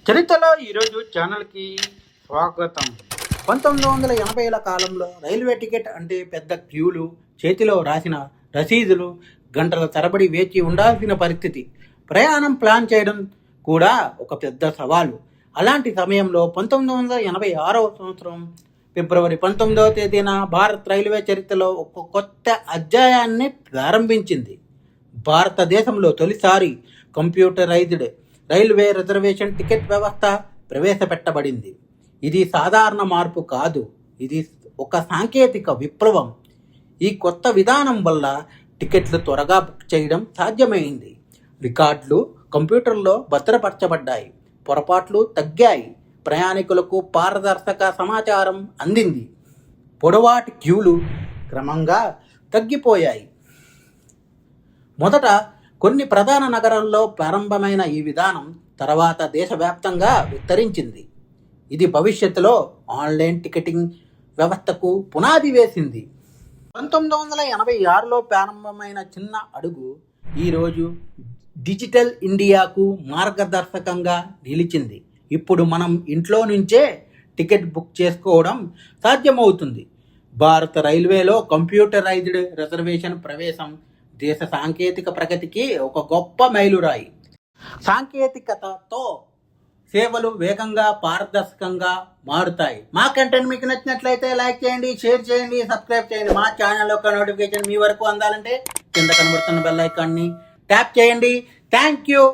చరిత్రలో ఈరోజు ఛానల్కి స్వాగతం. 1980ల కాలంలో రైల్వే టికెట్ అంటే పెద్ద క్యూలు, చేతిలో రాసిన రసీదులు, గంటల తరబడి వేచి ఉండాల్సిన పరిస్థితి. ప్రయాణం ప్లాన్ చేయడం కూడా ఒక పెద్ద సవాలు. అలాంటి సమయంలో 1986వ సంవత్సరం ఫిబ్రవరి 19వ తేదీన భారత్ రైల్వే చరిత్రలో ఒక కొత్త అధ్యాయాన్ని ప్రారంభించింది. భారతదేశంలో తొలిసారి కంప్యూటరైజ్డ్ రైల్వే రిజర్వేషన్ టికెట్ వ్యవస్థ ప్రవేశపెట్టబడింది. ఇది సాధారణ మార్పు కాదు, ఇది ఒక సాంకేతిక విప్లవం. ఈ కొత్త విధానం వల్ల టికెట్లు త్వరగా బుక్ చేయడం సాధ్యమైంది. రికార్డులు కంప్యూటర్లో భద్రపరచబడ్డాయి, పొరపాట్లు తగ్గాయి, ప్రయాణికులకు పారదర్శక సమాచారం అందింది. పొడవాటి క్యూలు క్రమంగా తగ్గిపోయాయి. మొదట కొన్ని ప్రధాన నగరాల్లో ప్రారంభమైన ఈ విధానం తర్వాత దేశవ్యాప్తంగా విస్తరించింది. ఇది భవిష్యత్తులో ఆన్లైన్ టికెటింగ్ వ్యవస్థకు పునాది వేసింది. 1986లో ప్రారంభమైన చిన్న అడుగు ఈరోజు డిజిటల్ ఇండియాకు మార్గదర్శకంగా నిలిచింది. ఇప్పుడు మనం ఇంట్లో నుంచే టికెట్ బుక్ చేసుకోవడం సాధ్యమవుతుంది. భారత రైల్వేలో కంప్యూటరైజ్డ్ రిజర్వేషన్ ప్రవేశం దేశ సాంకేతిక ప్రగతికి ఒక గొప్ప మైలురాయి. సాంకేతికతతో సేవలు వేగంగా, పారదర్శకంగా మారుతాయి. మా కంటెంట్ మీకు నచ్చినట్లయితే లైక్ చేయండి, షేర్ చేయండి, సబ్స్క్రైబ్ చేయండి. మా ఛానల్ యొక్క నోటిఫికేషన్ మీ వరకు అందాలంటే కింద కనబడుతున్న బెల్ ఐకాన్ని ట్యాప్ చేయండి. Thank you.